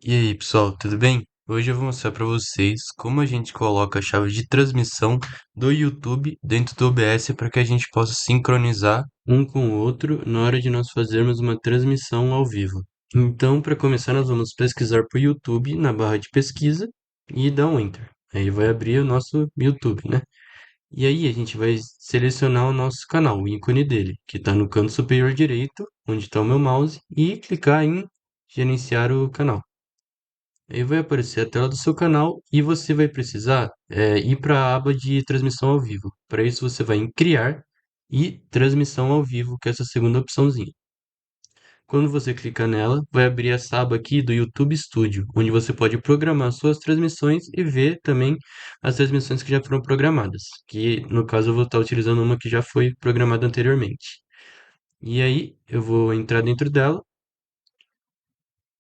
E aí, pessoal, tudo bem? Hoje eu vou mostrar para vocês como a gente coloca a chave de transmissão do YouTube dentro do OBS para que a gente possa sincronizar um com o outro na hora de nós fazermos uma transmissão ao vivo. Então, para começar, nós vamos pesquisar por YouTube na barra de pesquisa e dar um Enter. Aí vai abrir o nosso YouTube, né? E aí a gente vai selecionar o nosso canal, o ícone dele, que está no canto superior direito, onde está o meu mouse, e clicar em gerenciar o canal. Aí vai aparecer a tela do seu canal e você vai precisar ir para a aba de transmissão ao vivo. Para isso você vai em criar e transmissão ao vivo, que é essa segunda opçãozinha. Quando você clicar nela, vai abrir essa aba aqui do YouTube Studio, onde você pode programar suas transmissões e ver também as transmissões que já foram programadas. Que no caso eu vou estar utilizando uma que já foi programada anteriormente. E aí eu vou entrar dentro dela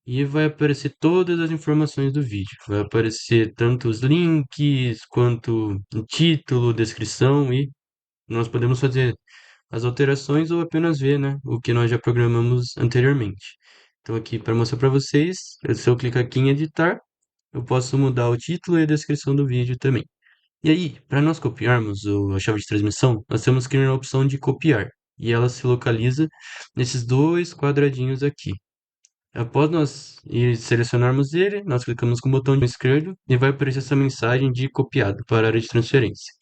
e vai aparecer todas as informações do vídeo. Vai aparecer tanto os links, quanto o título, descrição e nós podemos fazer as alterações ou apenas ver, né, o que nós já programamos anteriormente. Então aqui para mostrar para vocês, se eu clicar aqui em editar, eu posso mudar o título e a descrição do vídeo também. E aí, para nós copiarmos a chave de transmissão, nós temos que ir na opção de copiar. E ela se localiza nesses dois quadradinhos aqui. Após nós selecionarmos ele, nós clicamos com o botão esquerdo e vai aparecer essa mensagem de copiado para a área de transferência.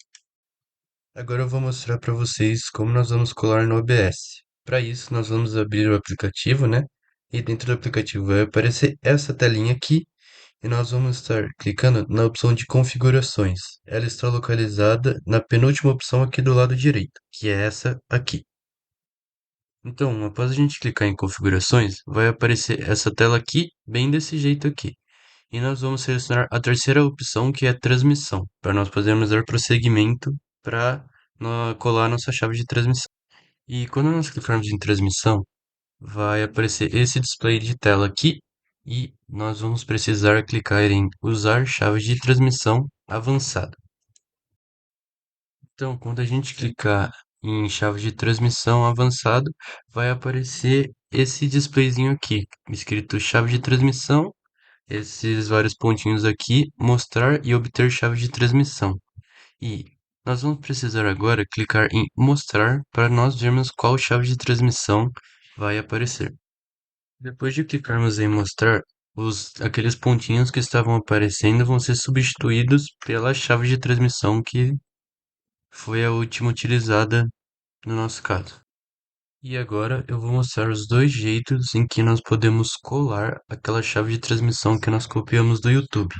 Agora eu vou mostrar para vocês como nós vamos colar no OBS. Para isso, nós vamos abrir o aplicativo, né? E dentro do aplicativo vai aparecer essa telinha aqui e nós vamos estar clicando na opção de configurações. Ela está localizada na penúltima opção aqui do lado direito, que é essa aqui. Então, após a gente clicar em configurações, vai aparecer essa tela aqui, bem desse jeito aqui. E nós vamos selecionar a terceira opção, que é transmissão, para nós podermos dar prosseguimento para colar nossa chave de transmissão. E quando nós clicarmos em transmissão, vai aparecer esse display de tela aqui e nós vamos precisar clicar em usar chave de transmissão avançada. Então, quando a gente clicar em chave de transmissão avançado, vai aparecer esse displayzinho aqui, escrito chave de transmissão, esses vários pontinhos aqui, mostrar e obter chave de transmissão. E nós vamos precisar agora clicar em mostrar para nós vermos qual chave de transmissão vai aparecer. Depois de clicarmos em mostrar, aqueles pontinhos que estavam aparecendo vão ser substituídos pela chave de transmissão que foi a última utilizada no nosso caso. E agora eu vou mostrar os dois jeitos em que nós podemos colar aquela chave de transmissão que nós copiamos do YouTube.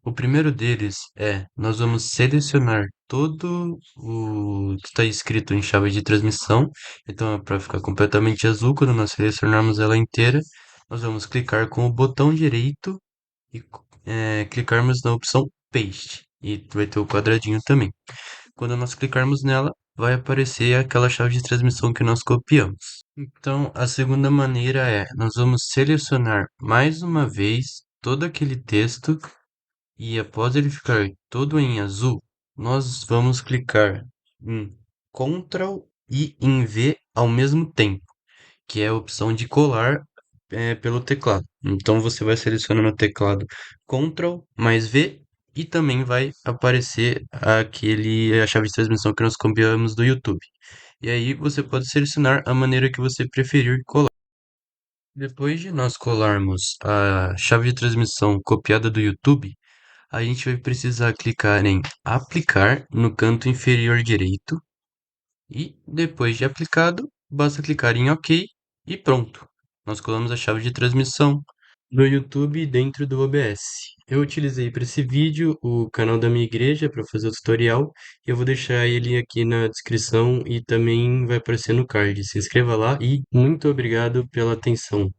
O primeiro deles é, nós vamos selecionar todo o que está escrito em chave de transmissão. Então, para ficar completamente azul, quando nós selecionarmos ela inteira, nós vamos clicar com o botão direito e clicarmos na opção Paste. E vai ter o quadradinho também. Quando nós clicarmos nela, vai aparecer aquela chave de transmissão que nós copiamos. Então, a segunda maneira é, nós vamos selecionar mais uma vez todo aquele texto e após ele ficar todo em azul, nós vamos clicar em Ctrl e em V ao mesmo tempo, que é a opção de colar pelo teclado. Então você vai selecionar no teclado Ctrl mais V e também vai aparecer a chave de transmissão que nós copiamos do YouTube. E aí você pode selecionar a maneira que você preferir colar. Depois de nós colarmos a chave de transmissão copiada do YouTube, a gente vai precisar clicar em aplicar no canto inferior direito e depois de aplicado, basta clicar em OK e pronto. Nós colamos a chave de transmissão do YouTube dentro do OBS. Eu utilizei para esse vídeo o canal da minha igreja para fazer o tutorial. Eu vou deixar ele aqui na descrição e também vai aparecer no card. Se inscreva lá e muito obrigado pela atenção.